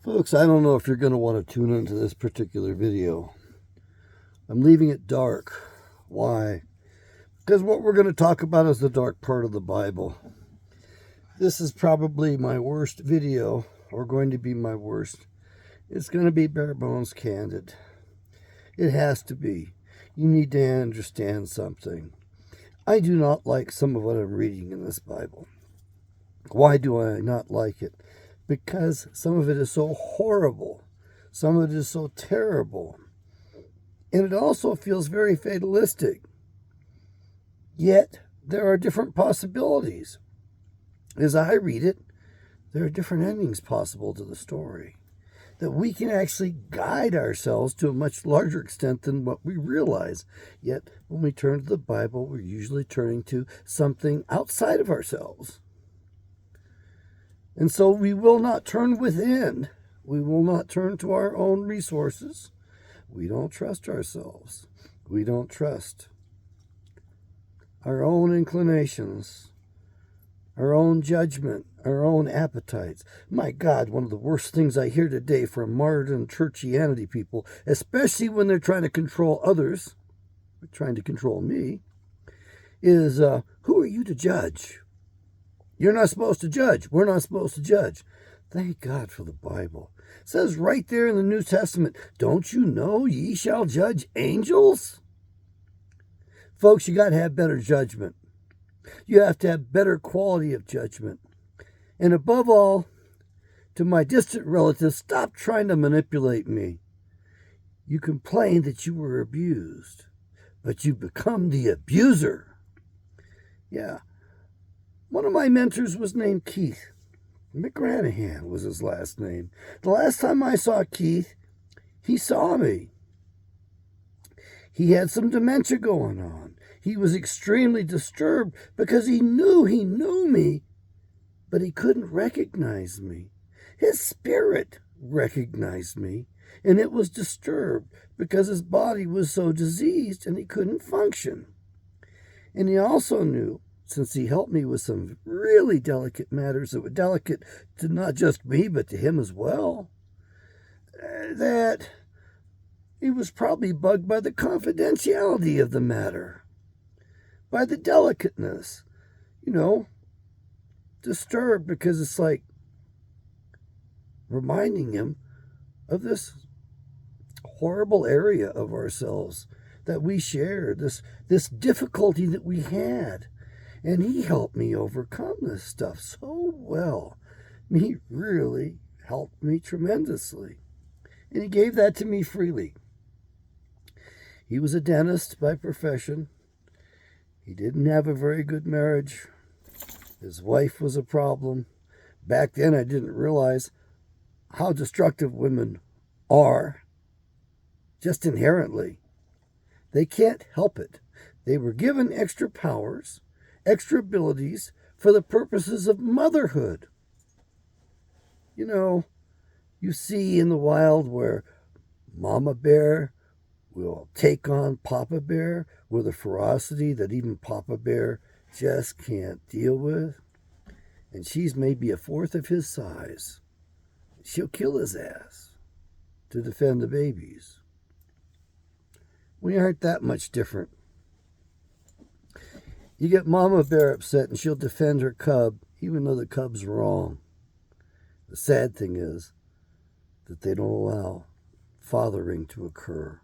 Folks, I don't know if you're going to want to tune into this particular video. I'm leaving it dark. Why? Because what we're going to talk about is the dark part of the Bible. This is probably my worst video, or going to be my worst. It's going to be bare bones candid. It has to be. You need to understand something. I do not like some of what I'm reading in this Bible. Why do I not like it? Because some of it is so horrible. Some of it is so terrible. And it also feels very fatalistic. Yet, there are different possibilities. As I read it, there are different endings possible to the story. That we can actually guide ourselves to a much larger extent than what we realize. Yet, when we turn to the Bible, we're usually turning to something outside of ourselves. And so we will not turn within. We will not turn to our own resources. We don't trust ourselves. We don't trust our own inclinations, our own judgment, our own appetites. My God, one of the worst things I hear today from modern churchianity people, especially when they're trying to control others, trying to control me, is who are you to judge? You're not supposed to judge. We're not supposed to judge. Thank God for the Bible. It says right there in the New Testament, don't you know ye shall judge angels? Folks, you got to have better judgment. You have to have better quality of judgment. And above all, to my distant relatives, stop trying to manipulate me. You complain that you were abused, but you become the abuser. Yeah. One of my mentors was named Keith. McGranahan was his last name. The last time I saw Keith, he saw me. He had some dementia going on. He was extremely disturbed because he knew me, but he couldn't recognize me. His spirit recognized me, and it was disturbed because his body was so diseased and he couldn't function. And he also knew, since he helped me with some really delicate matters that were delicate to not just me, but to him as well, that he was probably bugged by the confidentiality of the matter, by the delicateness, disturbed because it's like reminding him of this horrible area of ourselves that we shared, this difficulty that we had. And he helped me overcome this stuff so well. He really helped me tremendously. And he gave that to me freely. He was a dentist by profession. He didn't have a very good marriage. His wife was a problem. Back then, I didn't realize how destructive women are, just inherently. They can't help it. They were given extra powers, extra abilities for the purposes of motherhood. You see in the wild where Mama Bear will take on Papa Bear with a ferocity that even Papa Bear just can't deal with. And she's maybe a fourth of his size. She'll kill his ass to defend the babies. We aren't that much different. You get Mama Bear upset and she'll defend her cub, even though the cub's wrong. The sad thing is that they don't allow fathering to occur.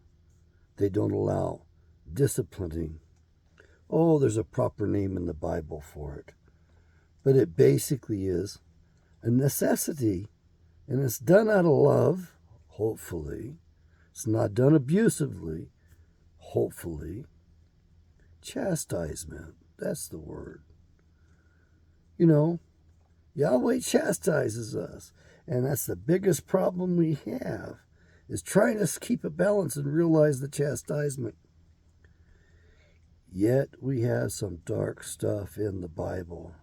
They don't allow disciplining. Oh, there's a proper name in the Bible for it. But it basically is a necessity. And it's done out of love, hopefully. It's not done abusively, hopefully. Chastisement. That's the word. Yahweh chastises us. And that's the biggest problem we have, is trying to keep a balance and realize the chastisement. Yet we have some dark stuff in the Bible.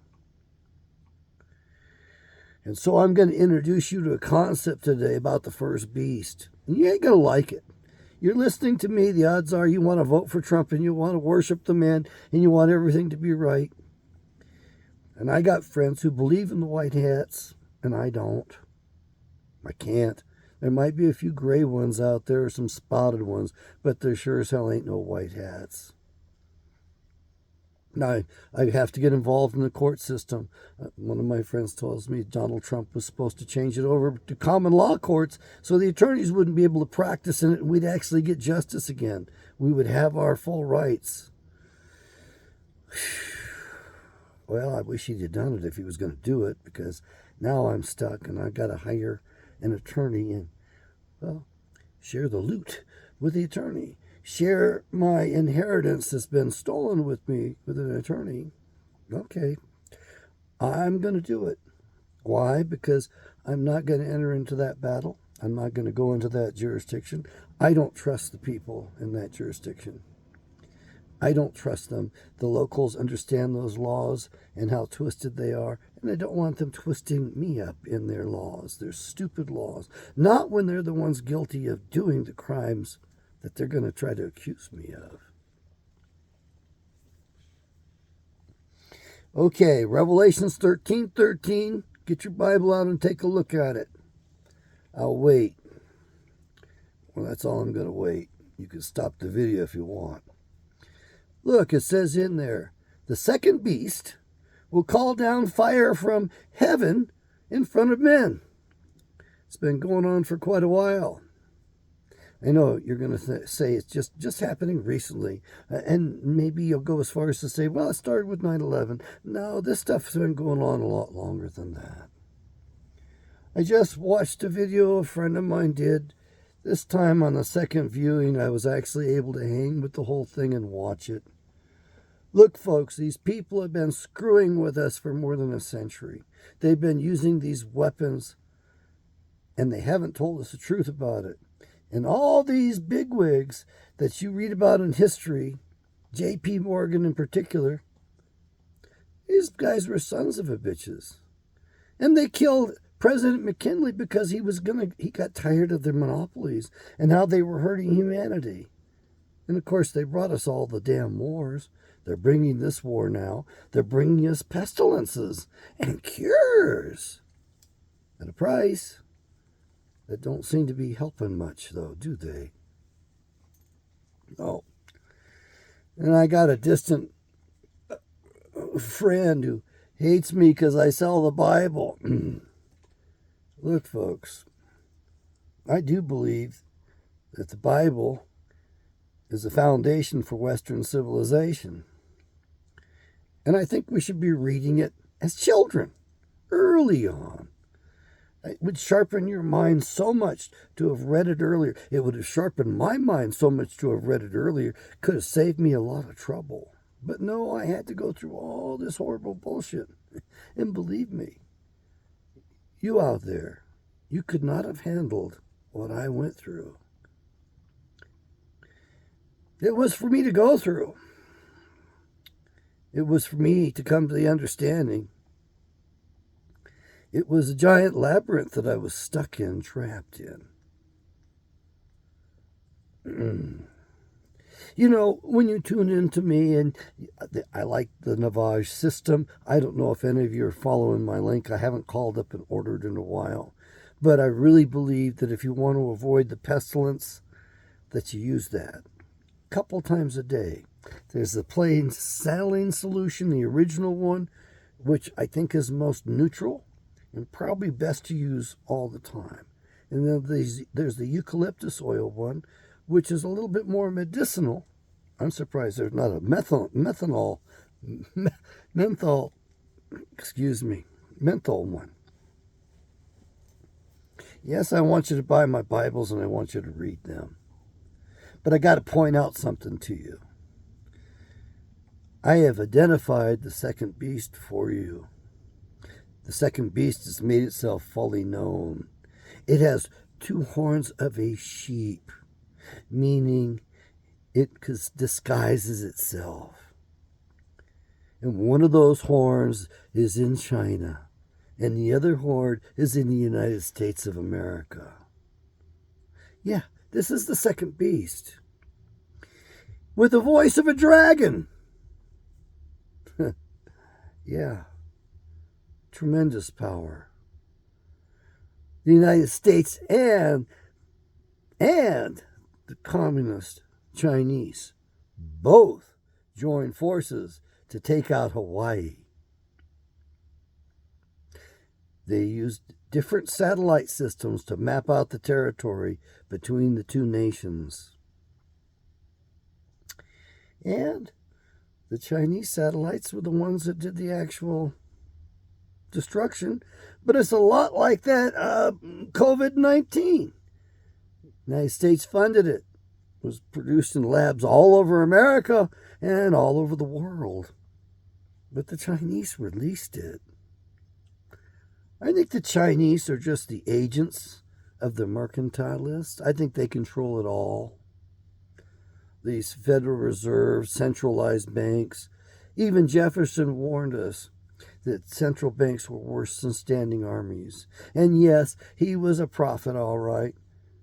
And so I'm going to introduce you to a concept today about the first beast. And you ain't going to like it. You're listening to me, the odds are you want to vote for Trump and you want to worship the man and you want everything to be right. And I got friends who believe in the white hats, and I don't. I can't. There might be a few gray ones out there, or some spotted ones, but there sure as hell ain't no white hats. Now, I have to get involved in the court system. One of my friends tells me Donald Trump was supposed to change it over to common law courts so the attorneys wouldn't be able to practice in it and we'd actually get justice again. We would have our full rights. Well, I wish he'd have done it if he was going to do it, because now I'm stuck and I've got to hire an attorney and, well, share the loot with the attorney. Share my inheritance that's been stolen with me with an attorney. Okay, I'm going to do it. Why? Because I'm not going to enter into that battle. I'm not going to go into that jurisdiction. I don't trust the people in that jurisdiction. I don't trust them. The locals understand those laws and how twisted they are, and I don't want them twisting me up in their laws. They're stupid laws. Not when they're the ones guilty of doing the crimes that they're going to try to accuse me of. Okay, Revelations 13:13. Get your Bible out and take a look at it. I'll wait. Well, that's all I'm going to wait. You can stop the video if you want. Look, it says in there, the second beast will call down fire from heaven in front of men. It's been going on for quite a while. I know you're going to say it's just happening recently. And maybe you'll go as far as to say, well, it started with 9/11. No, this stuff's been going on a lot longer than that. I just watched a video a friend of mine did. This time on the second viewing, I was actually able to hang with the whole thing and watch it. Look, folks, these people have been screwing with us for more than a century. They've been using these weapons, and they haven't told us the truth about it. And all these bigwigs that you read about in history, J.P. Morgan in particular, these guys were sons of a bitches. And they killed President McKinley because he got tired of their monopolies and how they were hurting humanity. And of course, they brought us all the damn wars. They're bringing this war now. They're bringing us pestilences and cures at a price that don't seem to be helping much, though, do they? Oh. And I got a distant friend who hates me because I sell the Bible. Look, folks, I do believe that the Bible is the foundation for Western civilization. And I think we should be reading it as children, early on. It would sharpen your mind so much to have read it earlier. It would have sharpened my mind so much to have read it earlier. Could have saved me a lot of trouble. But no, I had to go through all this horrible bullshit. And believe me, you out there, you could not have handled what I went through. It was for me to go through. It was for me to come to the understanding. It was a giant labyrinth that I was stuck in, trapped in. You know, when you tune in to me, and I like the Navage system. I don't know if any of you are following my link. I haven't called up and ordered in a while. But I really believe that if you want to avoid the pestilence, that you use that a couple times a day. There's the plain saline solution, the original one, which I think is most neutral and probably best to use all the time. And then there's the eucalyptus oil one, which is a little bit more medicinal. I'm surprised there's not a menthol one. Yes, I want you to buy my Bibles and I want you to read them. But I got to point out something to you. I have identified the second beast for you. The second beast has made itself fully known. It has 2 horns of a sheep, meaning it disguises itself. And one of those horns is in China, and the other horn is in the United States of America. Yeah, this is the second beast. With the voice of a dragon. Yeah. Tremendous power. the United States and the communist Chinese both joined forces to take out Hawaii. They used different satellite systems to map out the territory between the two nations. And the Chinese satellites were the ones that did the actual destruction. But it's a lot like that COVID-19. The United States funded it. It was produced in labs all over America and all over the world. But the Chinese released it. I think the Chinese are just the agents of the mercantilists. I think they control it all. These Federal Reserve, centralized banks. Even Jefferson warned us that central banks were worse than standing armies. And yes, he was a prophet, all right,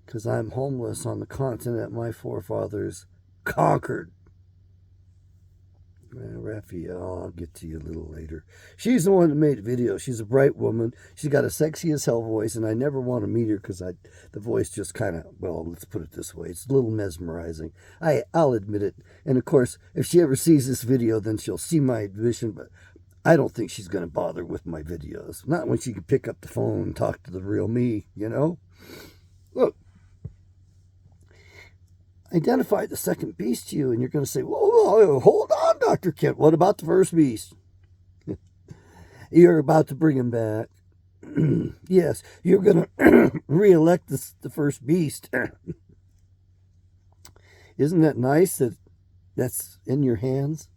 because I'm homeless on the continent my forefathers conquered. Raphael, I'll get to you a little later. She's the one that made the video. She's a bright woman. She's got a sexy as hell voice, and I never want to meet her because the voice just kind of, well, let's put it this way. It's a little mesmerizing. I'll admit it. And, of course, if she ever sees this video, then she'll see my vision, but I don't think she's going to bother with my videos. Not when she can pick up the phone and talk to the real me, you know? Look. Identify the second beast to you, and you're going to say, whoa, hold on, Dr. Kent. What about the first beast? You're about to bring him back. Yes, you're going to re-elect the first beast. Isn't that nice that that's in your hands?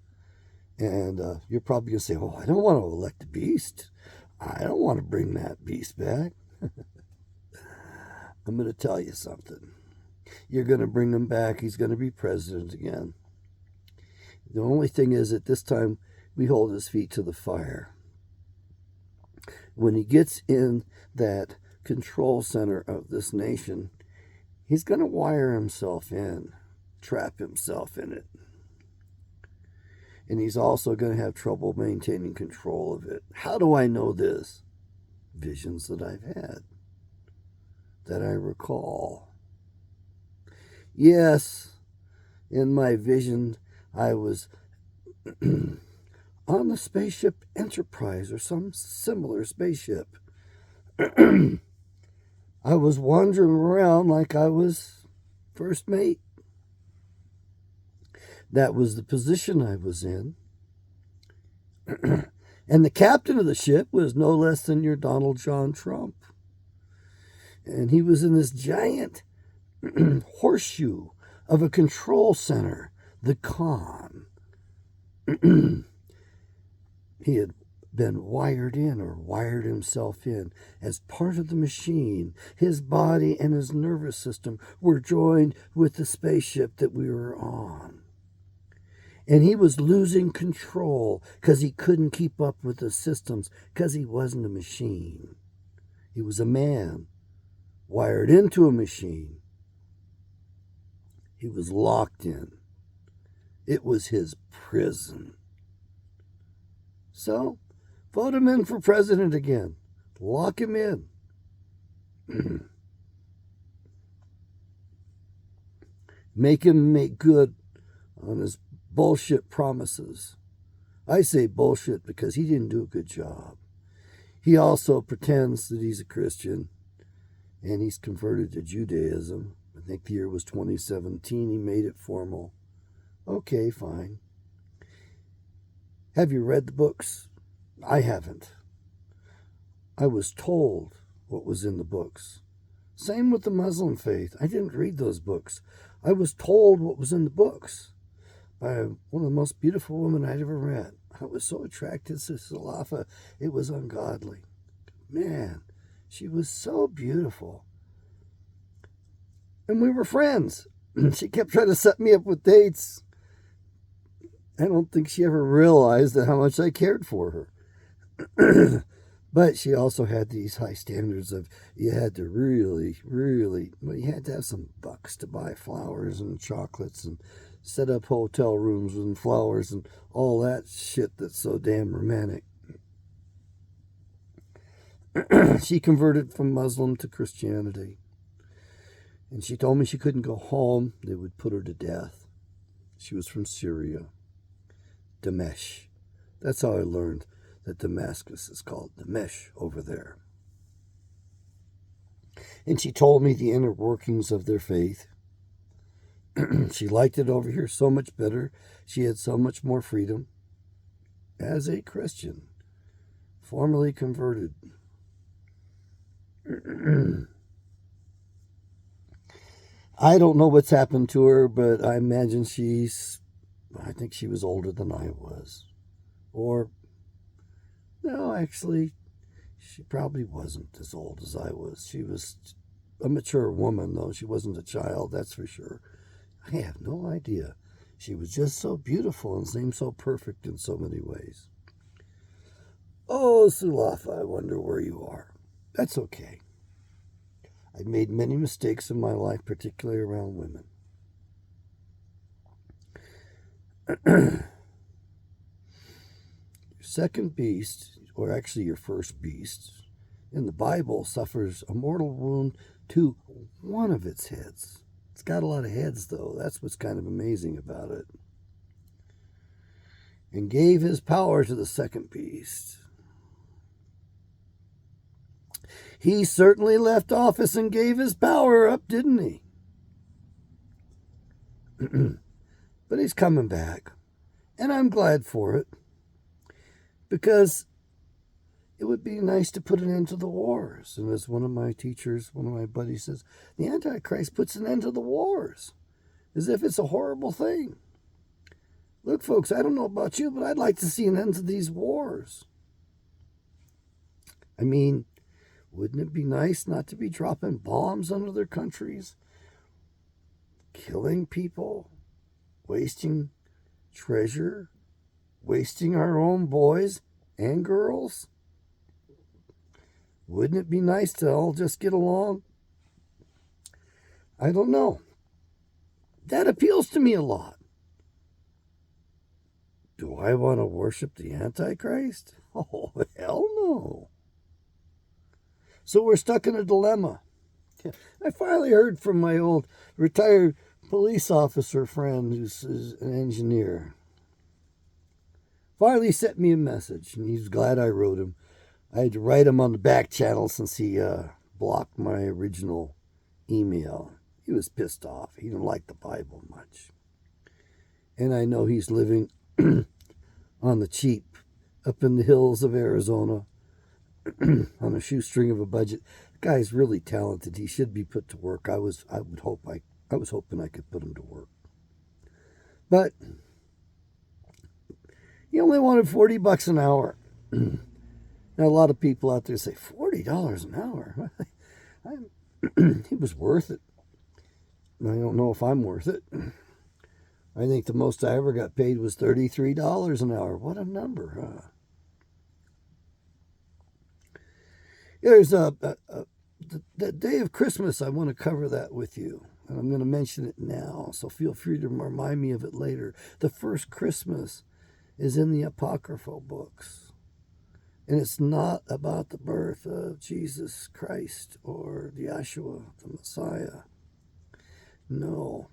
And you're probably going to say, oh, I don't want to elect a beast. I don't want to bring that beast back. I'm going to tell you something. You're going to bring him back. He's going to be president again. The only thing is at this time, we hold his feet to the fire. When he gets in that control center of this nation, he's going to wire himself in, trap himself in it. And he's also going to have trouble maintaining control of it. How do I know this? Visions that I've had, that I recall. Yes, in my vision, I was on the spaceship Enterprise or some similar spaceship. I was wandering around like I was first mate. That was the position I was in. And the captain of the ship was no less than your Donald John Trump. And he was in this giant horseshoe of a control center, the con. He had been wired in or wired himself in as part of the machine. His body and his nervous system were joined with the spaceship that we were on. And he was losing control because he couldn't keep up with the systems because he wasn't a machine. He was a man wired into a machine. He was locked in. It was his prison. So, vote him in for president again. Lock him in. Make him make good on his bullshit promises. I say bullshit because he didn't do a good job. He also pretends that he's a Christian, and he's converted to Judaism. I think the year was 2017. He made it formal. Okay, fine. Have you read the books? I haven't. I was told what was in the books. Same with the Muslim faith. I didn't read those books. I was told what was in the books by one of the most beautiful women I'd ever met. I was so attracted to Salafa, it was ungodly. Man, she was so beautiful. And we were friends. She kept trying to set me up with dates. I don't think she ever realized how much I cared for her. But she also had these high standards of you had to really, well, you had to have some bucks to buy flowers and chocolates and set up hotel rooms and flowers and all that shit that's so damn romantic. She converted from Muslim to Christianity. And she told me she couldn't go home. They would put her to death. She was from Syria. Damesh. That's how I learned that Damascus is called Damesh over there. And she told me the inner workings of their faith. She liked it over here so much better. She had so much more freedom. As a Christian, formerly converted. I don't know what's happened to her, but I imagine I think she was older than I was. Or, no, actually, she probably wasn't as old as I was. She was a mature woman, though. She wasn't a child, that's for sure. I have no idea. She was just so beautiful and seemed so perfect in so many ways. Oh, Sulafa, I wonder where you are. That's okay. I've made many mistakes in my life, particularly around women. Your second beast, or actually your first beast, in the Bible suffers a mortal wound to one of its heads. It's got a lot of heads, though. That's what's kind of amazing about it. And gave his power to the second beast. He certainly left office and gave his power up, didn't he? But he's coming back. And I'm glad for it. Because it would be nice to put an end to the wars. And as one of my teachers, one of my buddies says, the Antichrist puts an end to the wars. As if it's a horrible thing. Look, folks, I don't know about you, but I'd like to see an end to these wars. I mean, wouldn't it be nice not to be dropping bombs on other countries? Killing people? Wasting treasure? Wasting our own boys and girls? Wouldn't it be nice to all just get along? I don't know. That appeals to me a lot. Do I want to worship the Antichrist? Oh, hell no. So we're stuck in a dilemma. I finally heard from my old retired police officer friend who's an engineer. Finally sent me a message, and he's glad I wrote him. I had to write him on the back channel since he blocked my original email. He was pissed off. He didn't like the Bible much. And I know he's living on the cheap up in the hills of Arizona on a shoestring of a budget. The guy's really talented. He should be put to work. I was hoping I could put him to work. But he only wanted $40 an hour. Now, a lot of people out there say, $40 an hour? He was worth it. I don't know if I'm worth it. I think the most I ever got paid was $33 an hour. What a number, huh? There's the day of Christmas. I want to cover that with you. And I'm going to mention it now, so feel free to remind me of it later. The first Christmas is in the Apocryphal books. And it's not about the birth of Jesus Christ or Yeshua, the Messiah. No.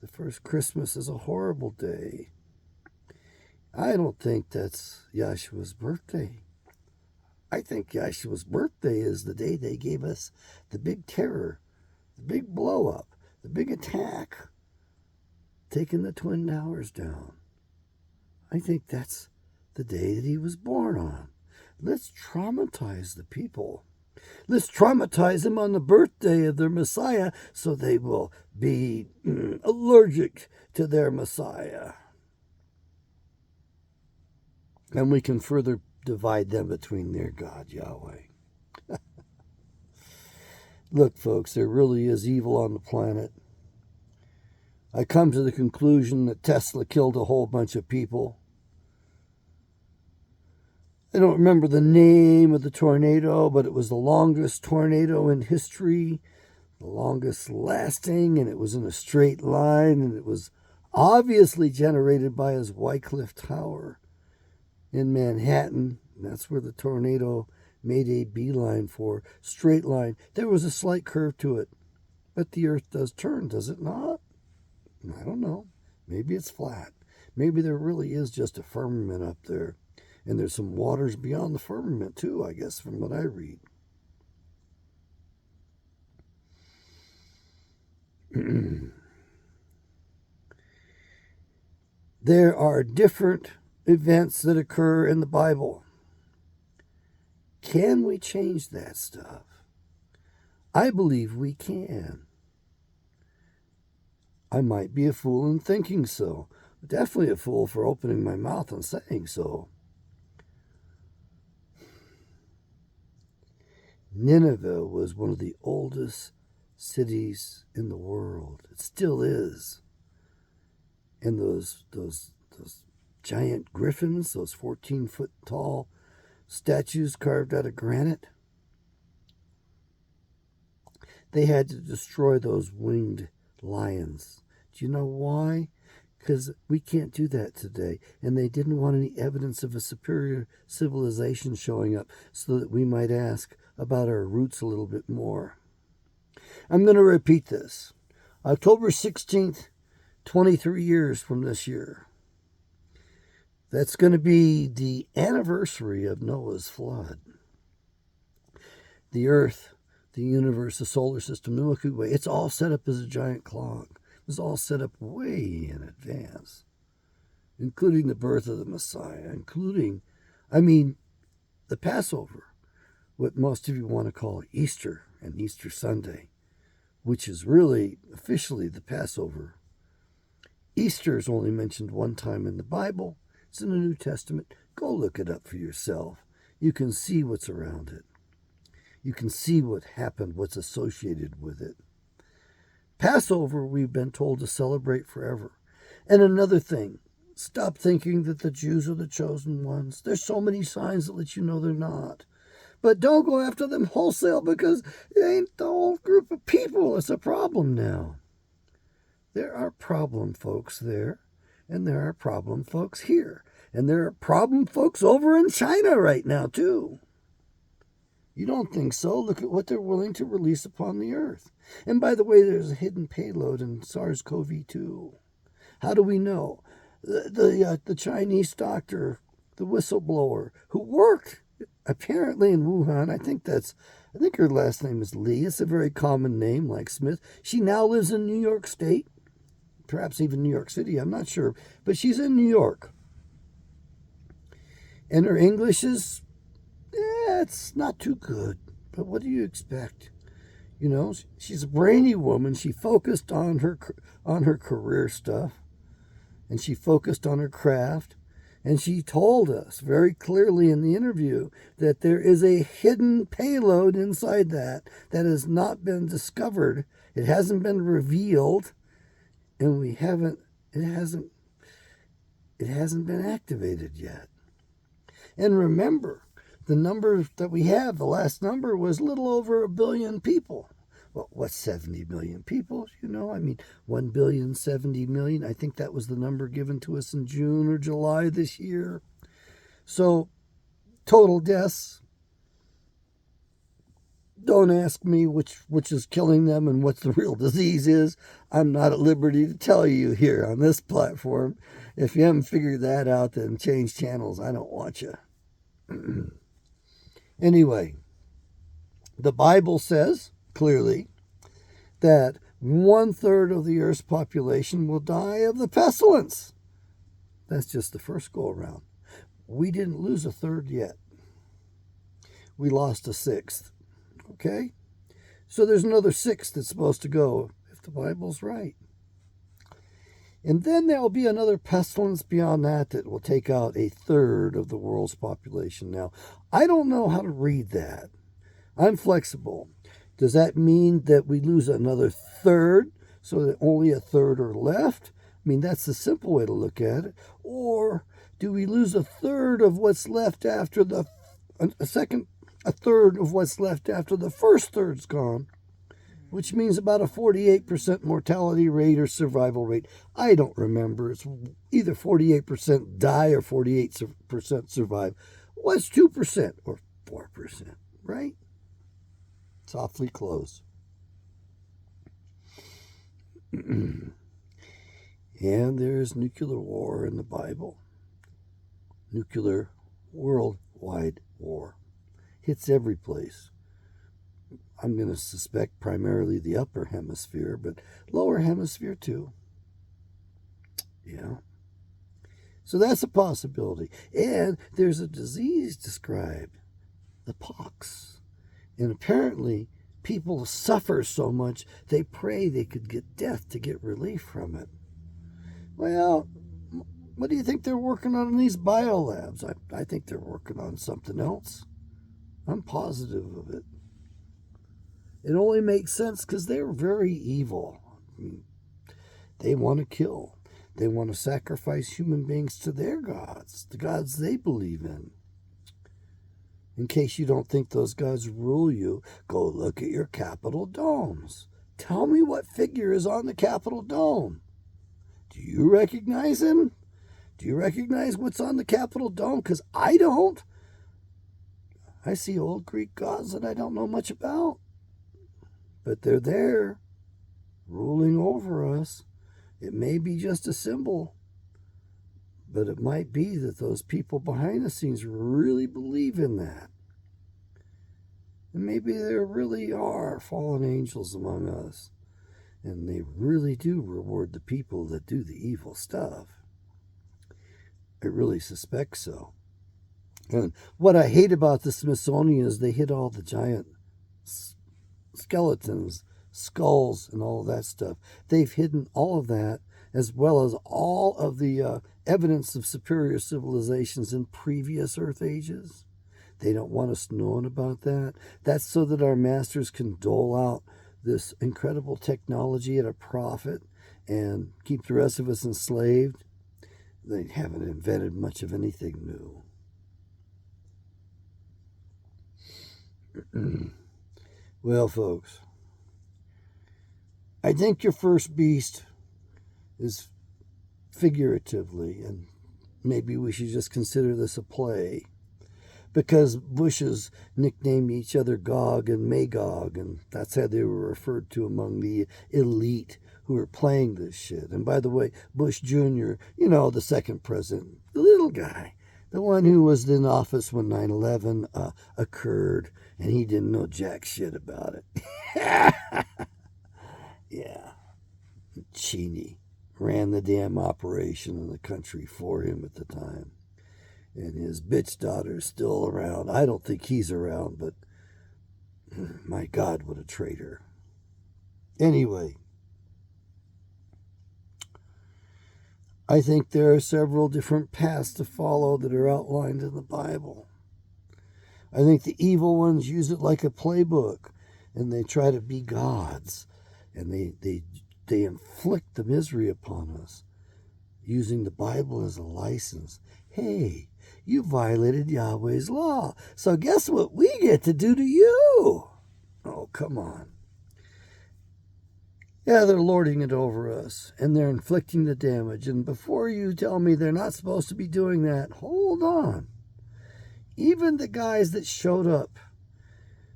The first Christmas is a horrible day. I don't think that's Yeshua's birthday. I think Yeshua's birthday is the day they gave us the big terror, the big blow up, the big attack, taking the Twin Towers down. I think that's the day that he was born on. Let's traumatize the people. Let's traumatize them on the birthday of their Messiah so they will be allergic to their Messiah. And we can further divide them between their God, Yahweh. Look, folks, there really is evil on the planet. I come to the conclusion that Tesla killed a whole bunch of people. I don't remember the name of the tornado, but it was the longest tornado in history, the longest lasting, and it was in a straight line, and it was obviously generated by his Wycliffe Tower in Manhattan. That's where the tornado made a beeline for, straight line. There was a slight curve to it. But the earth does turn, does it not? I don't know. Maybe it's flat. Maybe there really is just a firmament up there. And there's some waters beyond the firmament too, I guess, from what I read. There are different events that occur in the Bible. Can we change that stuff? I believe we can. I might be a fool in thinking so. Definitely a fool for opening my mouth and saying so. Nineveh was one of the oldest cities in the world. It still is. And those giant griffins, those 14-foot tall statues carved out of granite, they had to destroy those winged lions. Do you know why? Because we can't do that today. And they didn't want any evidence of a superior civilization showing up so that we might ask about our roots a little bit more. I'm going to repeat this. October 16th, 23 years from this year. That's going to be the anniversary of Noah's flood. The earth, the universe, the solar system, the Milky Way, it's all set up as a giant clock. It was all set up way in advance, including the birth of the Messiah, including the Passover, what most of you want to call Easter and Easter Sunday, which is really officially the Passover. Easter is only mentioned one time in the Bible. It's in the New Testament. Go look it up for yourself. You can see what's around it. You can see what happened, what's associated with it. Passover, we've been told to celebrate forever. And another thing, stop thinking that the Jews are the chosen ones. There's so many signs that let you know they're not. But don't go after them wholesale because it ain't the whole group of people. It's a problem now. There are problem folks there, and there are problem folks here. And there are problem folks over in China right now, too. You don't think so? Look at what they're willing to release upon the earth. And by the way, there's a hidden payload in SARS-CoV-2. How do we know? The Chinese doctor, the whistleblower, who worked apparently in Wuhan, I think her last name is Lee. It's a very common name, like Smith. She now lives in New York State, perhaps even New York City, I'm not sure. But she's in New York. And her English is, it's not too good. But what do you expect? You know, she's a brainy woman. She focused on her career stuff. And she focused on her craft. And she told us very clearly in the interview that there is a hidden payload inside that has not been discovered. It hasn't been revealed. And it hasn't been activated yet. And remember, the number that we have, the last number was a little over 1 billion people. Well, what's 70 million people? 1,070,000,000. I think that was the number given to us in June or July this year. So, total deaths. Don't ask me which is killing them and what the real disease is. I'm not at liberty to tell you here on this platform. If you haven't figured that out, then change channels. I don't want you. Anyway, the Bible says clearly that 1/3 of the earth's population will die of the pestilence. That's just the first go around. We didn't lose 1/3 yet. We lost 1/6. Okay? So there's another 6 that's supposed to go, if the Bible's right. And then there'll be another pestilence beyond that will take out 1/3 of the world's population. Now, I don't know how to read that. I'm flexible. Does that mean that we lose another 1/3 so that only 1/3 are left? That's the simple way to look at it. Or do we lose 1/3 of what's left after a 1/3 of what's left after the first third's gone? Which means about a 48% mortality rate or survival rate. I don't remember. It's either 48% die or 48% survive. What's 2% or 4%, right? Softly close. And there's nuclear war in the Bible. Nuclear worldwide war. Hits every place. I'm going to suspect primarily the upper hemisphere, but lower hemisphere too. Yeah. So that's a possibility. And there's a disease described, the pox. And apparently people suffer so much they pray they could get death to get relief from it. Well, what do you think they're working on in these biolabs? I think they're working on something else. I'm positive of it. It only makes sense because they're very evil. I mean, they want to kill. They want to sacrifice human beings to their gods, the gods they believe in. In case you don't think those gods rule you, go look at your Capitol domes. Tell me what figure is on the Capitol dome. Do you recognize him? Do you recognize what's on the Capitol dome? Because I don't. I see old Greek gods that I don't know much about. But they're there, ruling over us. It may be just a symbol, but it might be that those people behind the scenes really believe in that. And maybe there really are fallen angels among us, and they really do reward the people that do the evil stuff. I really suspect so. And what I hate about the Smithsonian is they hid all the giant skeletons, skulls, and all of that stuff. They've hidden all of that, as well as all of the evidence of superior civilizations in previous Earth ages. They don't want us knowing about that. That's so that our masters can dole out this incredible technology at a profit and keep the rest of us enslaved. They haven't invented much of anything new. Well, folks, I think your first beast is figuratively, and maybe we should just consider this a play, because Bushes nicknamed each other Gog and Magog, and that's how they were referred to among the elite who were playing this shit. And by the way, Bush Jr., you know, the second president, the little guy, the one who was in office when 9/11 occurred, and he didn't know jack shit about it. Yeah. Cheney ran the damn operation in the country for him at the time. And his bitch daughter's still around. I don't think he's around, but my God, what a traitor. Anyway, I think there are several different paths to follow that are outlined in the Bible. I think the evil ones use it like a playbook, and they try to be gods, and they inflict the misery upon us, using the Bible as a license. Hey, you violated Yahweh's law, so guess what we get to do to you? Oh, come on. Yeah, they're lording it over us, and they're inflicting the damage. And before you tell me they're not supposed to be doing that, hold on. Even the guys that showed up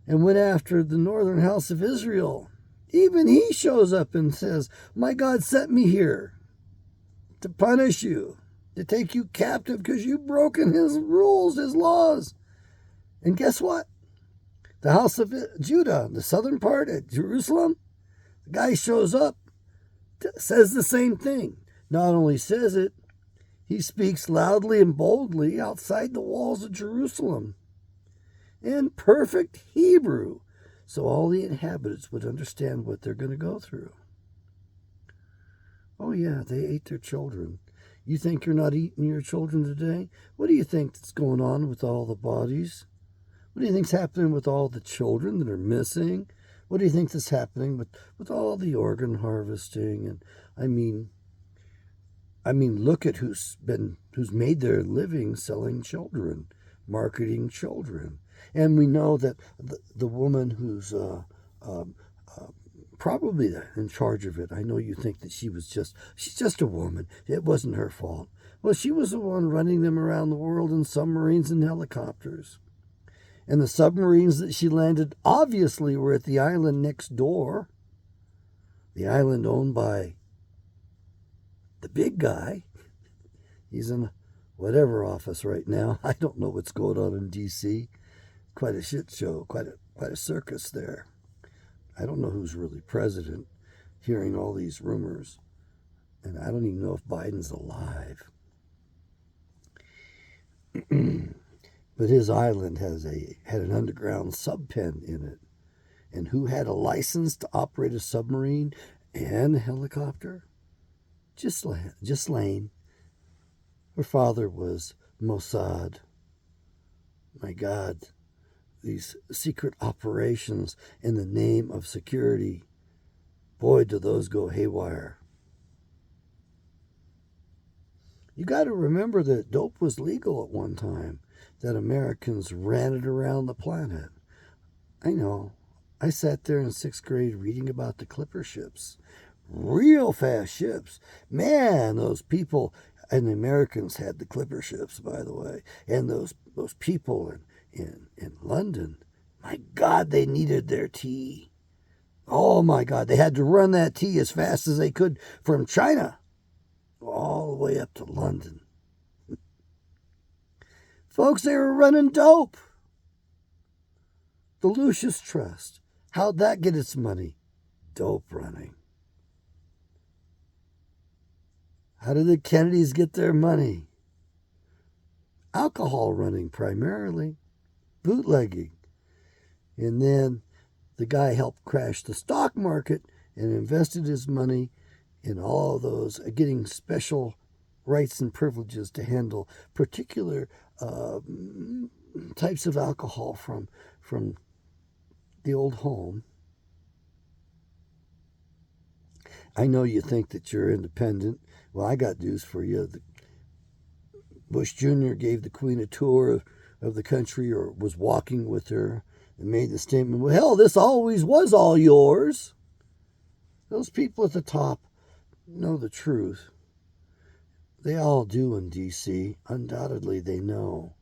and went after the northern house of Israel, even he shows up and says, my God sent me here to punish you, to take you captive because you've broken his rules, his laws. And guess what? The house of Judah, the southern part at Jerusalem, the guy shows up, says the same thing. Not only says it, he speaks loudly and boldly outside the walls of Jerusalem in perfect Hebrew, so all the inhabitants would understand what they're going to go through. Oh yeah, they ate their children. You think you're not eating your children today? What do you think that's going on with all the bodies? What do you think's happening with all the children that are missing? What do you think is happening with all the organ harvesting? And I mean, look at who's made their living selling children, marketing children. And we know that the woman who's probably in charge of it, I know you think that she's just a woman. It wasn't her fault. Well, she was the one running them around the world in submarines and helicopters. And the submarines that she landed obviously were at the island next door. The island owned by the big guy. He's in whatever office right now. I don't know what's going on in D.C. Quite a shit show, quite a circus there. I don't know who's really president, hearing all these rumors. And I don't even know if Biden's alive. But his island had an underground subpen in it. And who had a license to operate a submarine and a helicopter? Ghislaine. Her father was Mossad. My God, these secret operations in the name of security. Boy, do those go haywire. You got to remember that dope was legal at one time, that Americans ran it around the planet. I know. I sat there in 6th grade reading about the clipper ships. Real fast ships. Man, those people, and the Americans had the clipper ships, by the way, and those people in London, my God, they needed their tea. Oh, my God, they had to run that tea as fast as they could from China all the way up to London. Folks, they were running dope. The Lucius Trust. How'd that get its money? Dope running. How did the Kennedys get their money? Alcohol running primarily. Bootlegging. And then the guy helped crash the stock market and invested his money in all those, getting special rights and privileges to handle particular types of alcohol from the old home. I know you think that you're independent. Well, I got news for you. Bush Jr. gave the Queen a tour of the country, or was walking with her, and made the statement, well, hell, this always was all yours. Those people at the top know the truth. They all do in D.C. Undoubtedly, they know.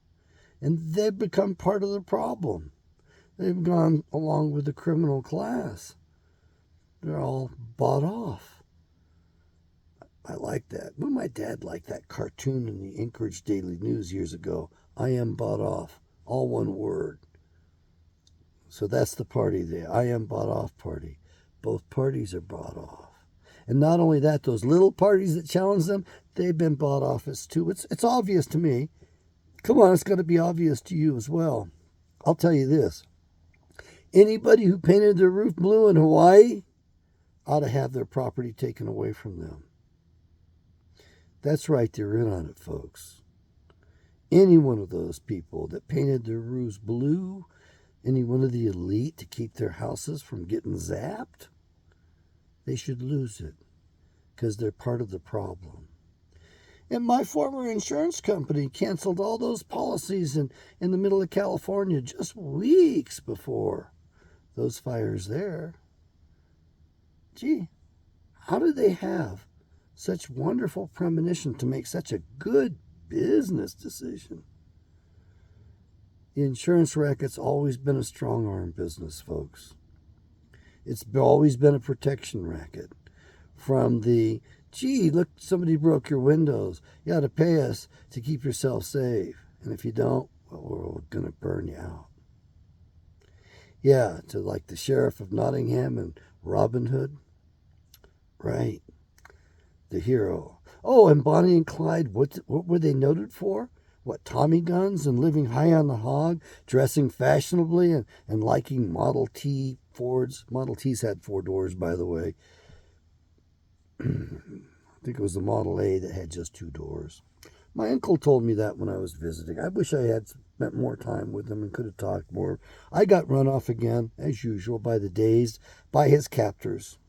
And they've become part of the problem. They've gone along with the criminal class. They're all bought off. I like that. Well, my dad liked that cartoon in the Anchorage Daily News years ago. I am bought off. All one word. So that's the party there. I am bought off party. Both parties are bought off. And not only that, those little parties that challenge them, they've been bought off as too. It's obvious to me. Come on, it's got to be obvious to you as well. I'll tell you this. Anybody who painted their roof blue in Hawaii ought to have their property taken away from them. That's right, they're in on it, folks. Any one of those people that painted their roofs blue, any one of the elite to keep their houses from getting zapped, they should lose it because they're part of the problem. And my former insurance company canceled all those policies in the middle of California just weeks before those fires there. Gee, how do they have such wonderful premonition to make such a good business decision? The insurance racket's always been a strong arm business, folks. It's always been a protection racket. From the, gee, look, somebody broke your windows. You got to pay us to keep yourself safe. And if you don't, well, we're going to burn you out. Yeah, to like the Sheriff of Nottingham and Robin Hood. Right. The hero. Oh, and Bonnie and Clyde, what were they noted for? What, Tommy guns and living high on the hog, dressing fashionably and liking Model T Fords. Model Ts had 4 doors, by the way. I think it was the Model A that had just 2 doors. My uncle told me that when I was visiting. I wish I had spent more time with him and could have talked more. I got run off again, as usual, by the dazed, by his captors,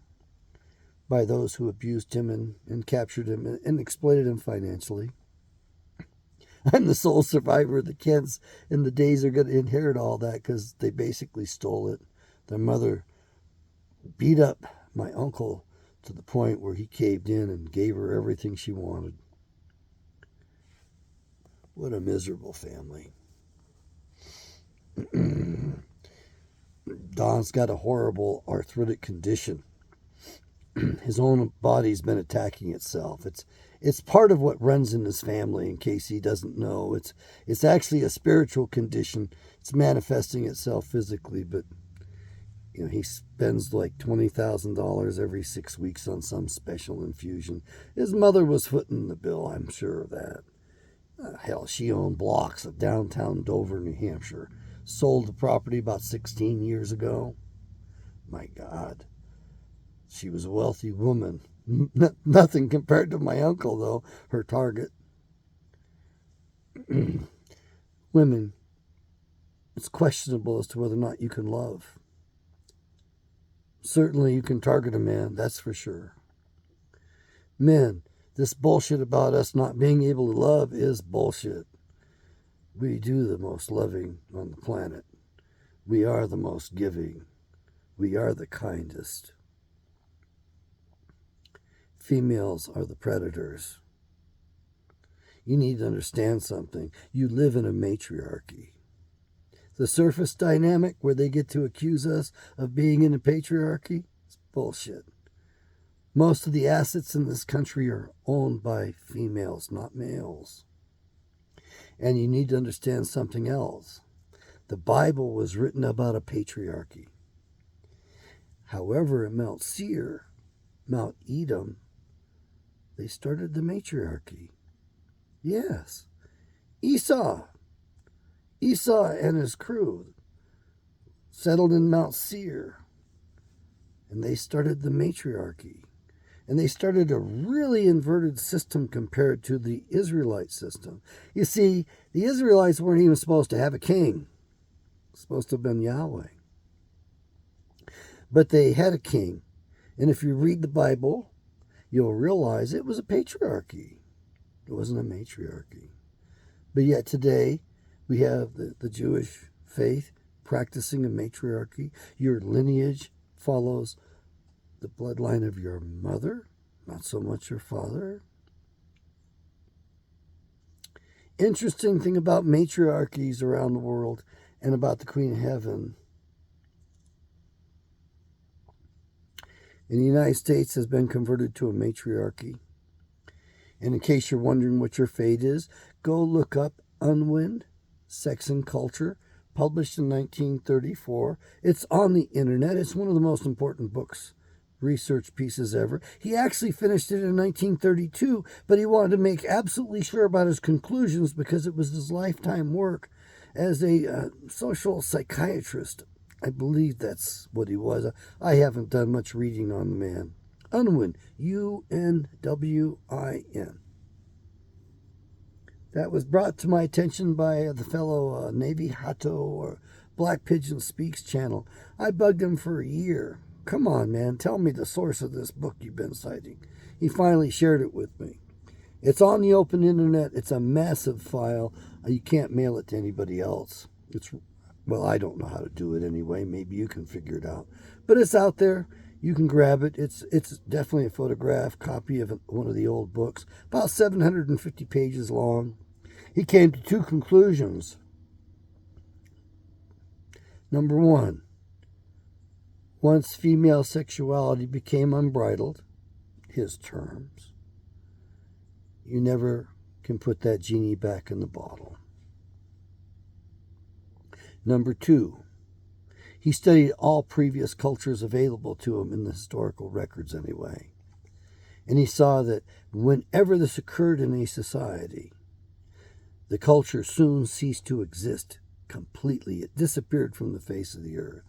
by those who abused him and captured him and exploited him financially. I'm the sole survivor of the Kents, and the Days are going to inherit all that because they basically stole it. Their mother beat up my uncle to the point where he caved in and gave her everything she wanted. What a miserable family. Don's got a horrible arthritic condition. His own body's been attacking itself. It's part of what runs in his family, in case he doesn't know. It's actually a spiritual condition. It's manifesting itself physically, but he spends like $20,000 every 6 weeks on some special infusion. His mother was footing the bill, I'm sure of that. Hell, she owned blocks of downtown Dover, New Hampshire. Sold the property about 16 years ago. My God. She was a wealthy woman. Nothing compared to my uncle, though, her target. Women, it's questionable as to whether or not you can love. Certainly you can target a man, that's for sure. Men, this bullshit about us not being able to love is bullshit. We do the most loving on the planet. We are the most giving. We are the kindest. Females are the predators. You need to understand something. You live in a matriarchy. The surface dynamic where they get to accuse us of being in a patriarchy is bullshit. Most of the assets in this country are owned by females, not males. And you need to understand something else. The Bible was written about a patriarchy. However, in Mount Seir, Mount Edom, they started the matriarchy. Yes. Esau and his crew settled in Mount Seir, and they started the matriarchy. And they started a really inverted system compared to the Israelite system. You see, the Israelites weren't even supposed to have a king. It's supposed to have been Yahweh. But they had a king. And if you read the Bible, you'll realize it was a patriarchy. It wasn't a matriarchy. But yet today, we have the Jewish faith practicing a matriarchy. Your lineage follows the bloodline of your mother, not so much your father. Interesting thing about matriarchies around the world and about the Queen of Heaven. In the United States has been converted to a matriarchy. And in case you're wondering what your fate is, go look up Unwin, Sex and Culture, published in 1934. It's on the internet. It's one of the most important books, research pieces ever. He actually finished it in 1932, but he wanted to make absolutely sure about his conclusions because it was his lifetime work as a social psychiatrist. I believe that's what he was. I haven't done much reading on the man. Unwin, Unwin. That was brought to my attention by the fellow Navy Hato or Black Pigeon Speaks channel. I bugged him for a year. Come on, man, tell me the source of this book you've been citing. He finally shared it with me. It's on the open internet. It's a massive file. You can't mail it to anybody else. Well, I don't know how to do it anyway. Maybe you can figure it out. But it's out there. You can grab it. It's definitely a photographed copy of one of the old books, about 750 pages long. He came to two conclusions. Number one, once female sexuality became unbridled, his terms, you never can put that genie back in the bottle. Number two, he studied all previous cultures available to him in the historical records anyway. And he saw that whenever this occurred in a society, the culture soon ceased to exist completely. It disappeared from the face of the earth.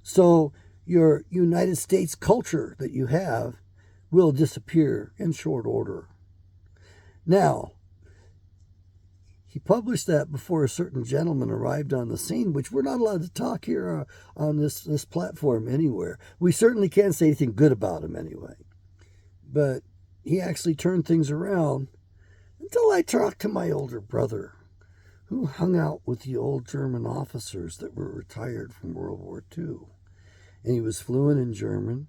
So your United States culture that you have will disappear in short order. Now, he published that before a certain gentleman arrived on the scene, which we're not allowed to talk here on this platform anywhere. We certainly can't say anything good about him anyway. But he actually turned things around until I talked to my older brother, who hung out with the old German officers that were retired from World War II. And he was fluent in German,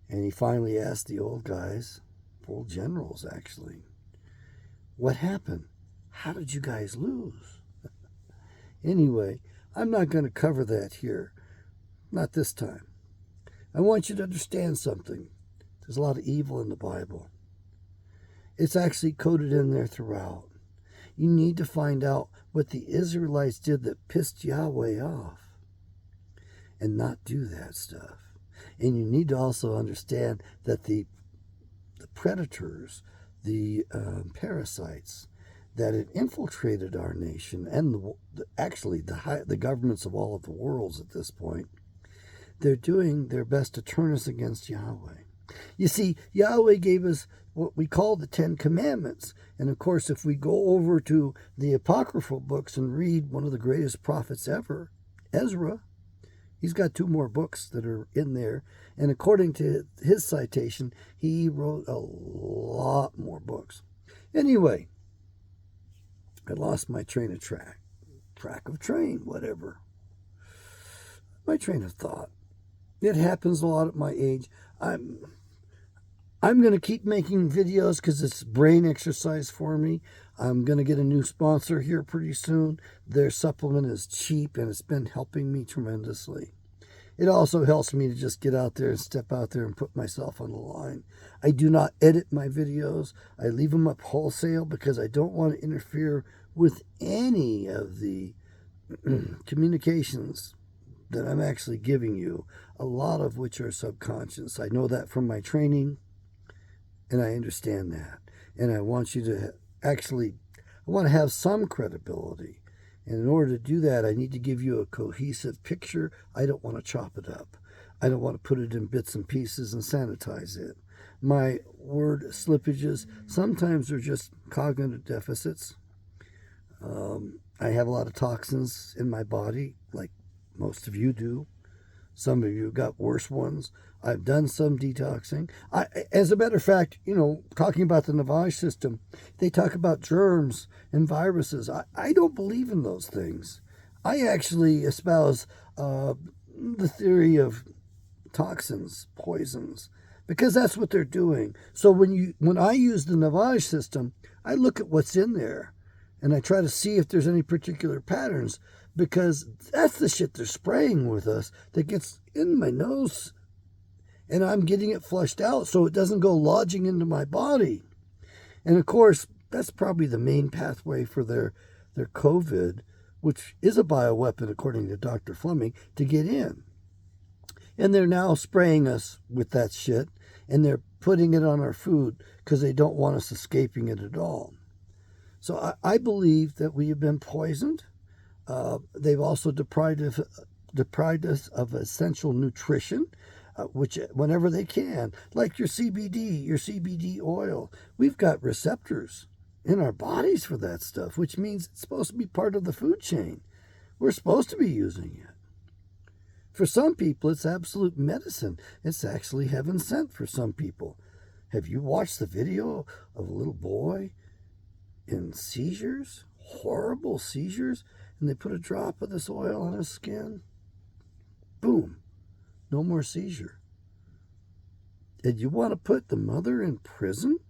and he finally asked the old guys, old generals actually, what happened? How did you guys lose? Anyway, I'm not going to cover that here. Not this time. I want you to understand something. There's a lot of evil in the Bible. It's actually coded in there throughout. You need to find out what the Israelites did that pissed Yahweh off and not do that stuff. And you need to also understand that the predators, the parasites that had infiltrated our nation and the governments of all of the worlds at this point, they're doing their best to turn us against Yahweh. You see, Yahweh gave us what we call the Ten Commandments. And of course, if we go over to the apocryphal books and read one of the greatest prophets ever, Ezra, he's got 2 more books that are in there. And according to his citation, he wrote a lot more books. Anyway, I lost my train of whatever. My train of thought. It happens a lot at my age. I'm going to keep making videos because it's brain exercise for me. I'm going to get a new sponsor here pretty soon. Their supplement is cheap and it's been helping me tremendously. It also helps me to just get out there and step out there and put myself on the line. I do not edit my videos. I leave them up wholesale because I don't want to interfere with any of the communications that I'm actually giving you, a lot of which are subconscious. I know that from my training, and I understand that. And I want you to I want to have some credibility. And in order to do that, I need to give you a cohesive picture. I don't want to chop it up. I don't want to put it in bits and pieces and sanitize it. My word slippages, sometimes they're just cognitive deficits. I have a lot of toxins in my body, like most of you do. Some of you got worse ones. I've done some detoxing. As a matter of fact, talking about the Navage system, they talk about germs and viruses. I don't believe in those things. I actually espouse the theory of toxins, poisons, because that's what they're doing. So when I use the Navage system, I look at what's in there and I try to see if there's any particular patterns, because that's the shit they're spraying with us that gets in my nose, and I'm getting it flushed out so it doesn't go lodging into my body. And of course, that's probably the main pathway for their COVID, which is a bioweapon according to Dr. Fleming, to get in. And they're now spraying us with that shit, and they're putting it on our food because they don't want us escaping it at all. So I believe that we have been poisoned. They've also deprived us of essential nutrition, which whenever they can, like your CBD oil. We've got receptors in our bodies for that stuff, which means it's supposed to be part of the food chain. We're supposed to be using it. For some people, it's absolute medicine. It's actually heaven sent for some people. Have you watched the video of a little boy in seizures, horrible seizures, and they put a drop of this oil on his skin? Boom. No more seizure. And you want to put the mother in prison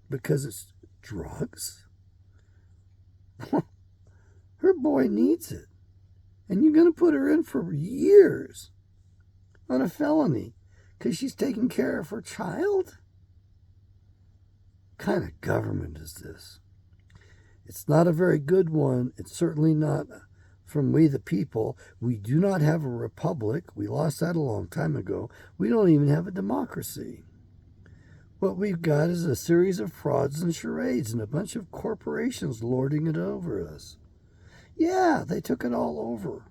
because it's drugs? Her boy needs it. And you're going to put her in for years on a felony because she's taking care of her child? What kind of government is this? It's not a very good one. It's certainly not from we the people. We do not have a republic. We lost that a long time ago. We don't even have a democracy. What we've got is a series of frauds and charades and a bunch of corporations lording it over us. Yeah, they took it all over.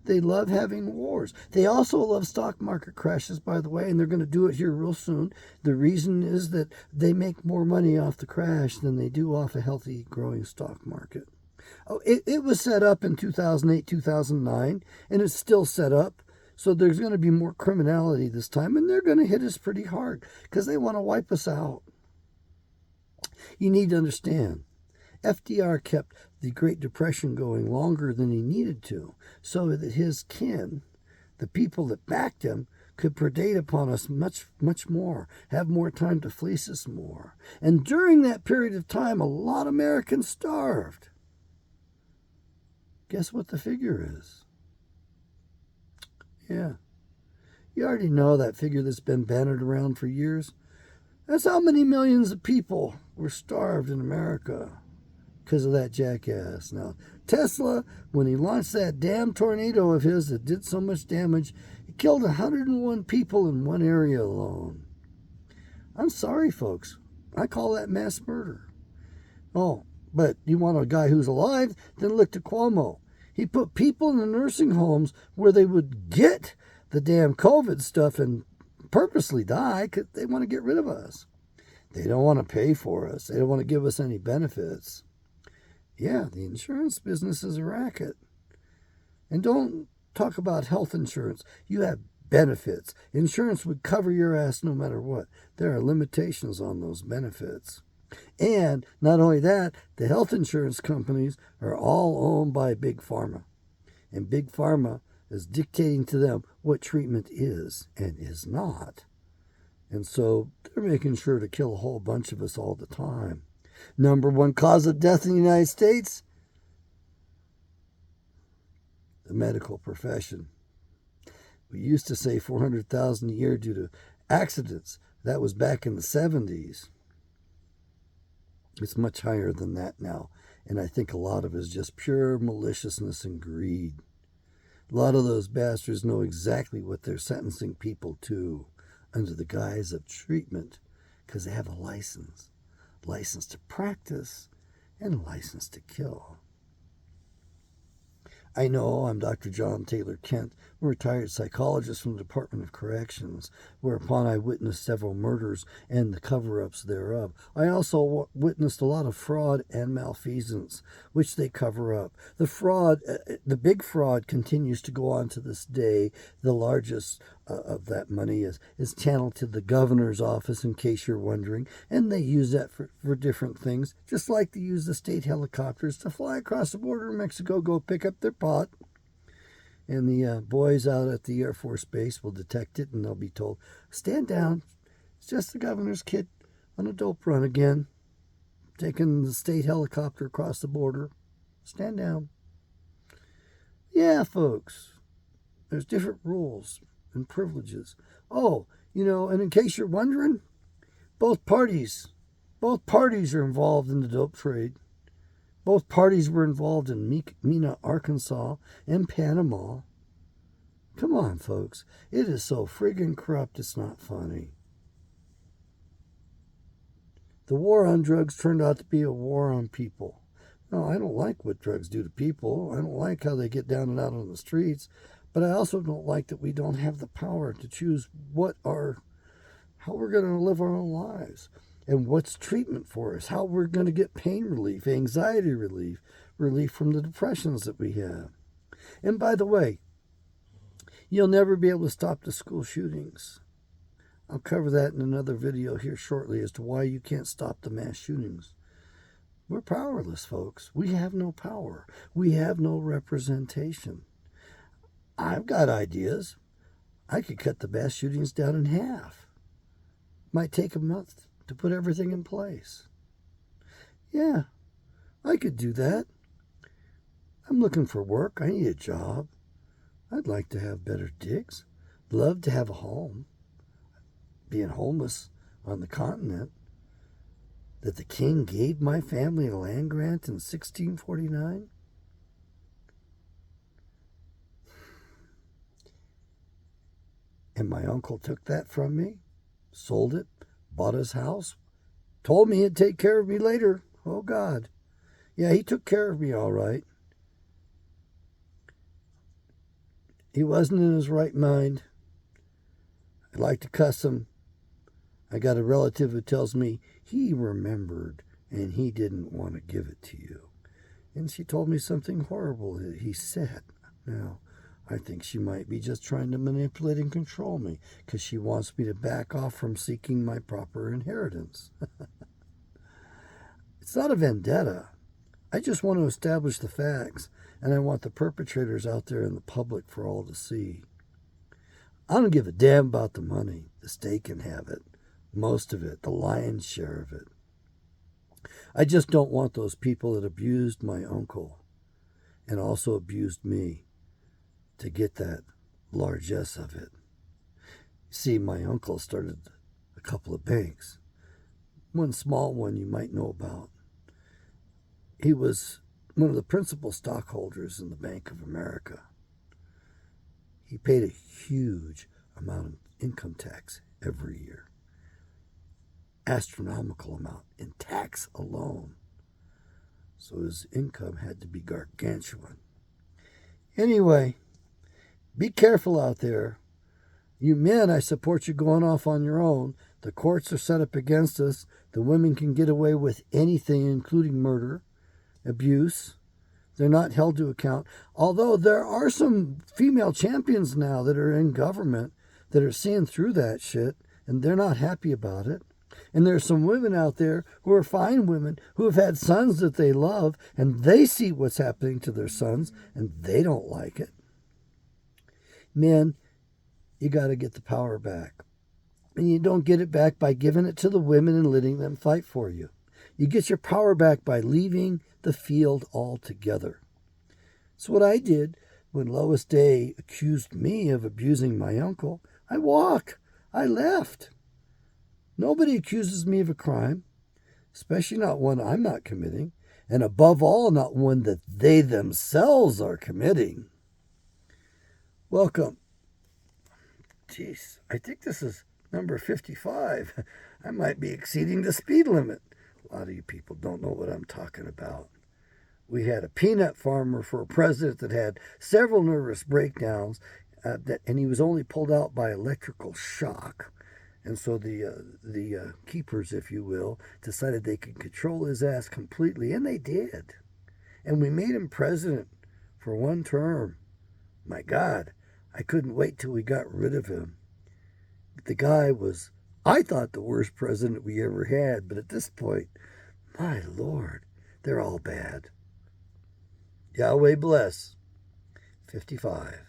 They love having wars. They also love stock market crashes, by the way, and they're going to do it here real soon. The reason is that they make more money off the crash than they do off a healthy, growing stock market. Oh, it was set up in 2008, 2009, and it's still set up. So there's going to be more criminality this time, and they're going to hit us pretty hard because they want to wipe us out. You need to understand, FDR kept the Great Depression going longer than he needed to, so that his kin, the people that backed him, could predate upon us much, much more, have more time to fleece us more. And during that period of time, a lot of Americans starved. Guess what the figure is? Yeah. You already know that figure that's been bandied around for years. That's how many millions of people were starved in America because of that jackass. Now, Tesla, when he launched that damn tornado of his that did so much damage, it killed 101 people in one area alone. I'm sorry, folks. I call that mass murder. Oh, but you want a guy who's alive? Then look to Cuomo. He put people in the nursing homes where they would get the damn COVID stuff and purposely die because they want to get rid of us. They don't want to pay for us. They don't want to give us any benefits. Yeah, the insurance business is a racket. And don't talk about health insurance. You have benefits. Insurance would cover your ass no matter what. There are limitations on those benefits. And not only that, the health insurance companies are all owned by Big Pharma. And Big Pharma is dictating to them what treatment is and is not. And so they're making sure to kill a whole bunch of us all the time. Number one cause of death in the United States? The medical profession. We used to say 400,000 a year due to accidents. That was back in the 70s. It's much higher than that now. And I think a lot of it is just pure maliciousness and greed. A lot of those bastards know exactly what they're sentencing people to under the guise of treatment because they have a license to practice and a license to kill. I know I'm Dr. John Taylor Kent, a retired psychologist from the Department of Corrections, whereupon I witnessed several murders and the cover-ups thereof. I also witnessed a lot of fraud and malfeasance, which they cover up. The fraud, the big fraud continues to go on to this day. The largest of that money is channeled to the governor's office, in case you're wondering, and they use that for different things, just like they use the state helicopters to fly across the border of Mexico, go pick up their pot, and the boys out at the Air Force Base will detect it, and they'll be told, stand down, it's just the governor's kid on a dope run again, taking the state helicopter across the border, stand down. Yeah, folks, there's different rules and privileges. Oh, and in case you're wondering, both parties are involved in the dope trade. Both parties were involved in Mena, Arkansas, and Panama. Come on, folks. It is so friggin' corrupt, it's not funny. The war on drugs turned out to be a war on people. No, I don't like what drugs do to people. I don't like how they get down and out on the streets. But I also don't like that we don't have the power to choose how we're going to live our own lives and what's treatment for us, how we're going to get pain relief, anxiety relief, relief from the depressions that we have. And by the way, you'll never be able to stop the school shootings. I'll cover that in another video here shortly as to why you can't stop the mass shootings. We're powerless, folks. We have no power. We have no representation. I've got ideas. I could cut the mass shootings down in half. Might take a month to put everything in place. Yeah, I could do that. I'm looking for work. I need a job. I'd like to have better digs. Love to have a home. Being homeless on the continent that the king gave my family a land grant in 1649. And my uncle took that from me, sold it, bought his house, told me he'd take care of me later. Oh, God. Yeah, he took care of me all right. He wasn't in his right mind. I like to cuss him. I got a relative who tells me he remembered and he didn't want to give it to you. And she told me something horrible that he said. Now, I think she might be just trying to manipulate and control me because she wants me to back off from seeking my proper inheritance. It's not a vendetta. I just want to establish the facts, and I want the perpetrators out there in the public for all to see. I don't give a damn about the money. The state can have it. Most of it, the lion's share of it. I just don't want those people that abused my uncle and also abused me to get that largesse of it. See, my uncle started a couple of banks. One small one you might know about. He was one of the principal stockholders in the Bank of America. He paid a huge amount of income tax every year. Astronomical amount in tax alone. So his income had to be gargantuan. Anyway, be careful out there. You men, I support you going off on your own. The courts are set up against us. The women can get away with anything, including murder, abuse. They're not held to account. Although there are some female champions now that are in government that are seeing through that shit, and they're not happy about it. And there's some women out there who are fine women who have had sons that they love, and they see what's happening to their sons, and they don't like it. Men, you got to get the power back. And you don't get it back by giving it to the women and letting them fight for you. You get your power back by leaving the field altogether. It's what I did when Lois Day accused me of abusing my uncle. I walked. I left. Nobody accuses me of a crime, especially not one I'm not committing, and above all, not one that they themselves are committing. Welcome. Jeez, I think this is number 55. I might be exceeding the speed limit. A lot of you people don't know what I'm talking about. We had a peanut farmer for a president that had several nervous breakdowns, and he was only pulled out by electrical shock. And so the keepers, if you will, decided they could control his ass completely, and they did. And we made him president for one term. My God, I couldn't wait till we got rid of him. The guy was, I thought, the worst president we ever had, but at this point, my Lord, they're all bad. Yahweh bless. 55.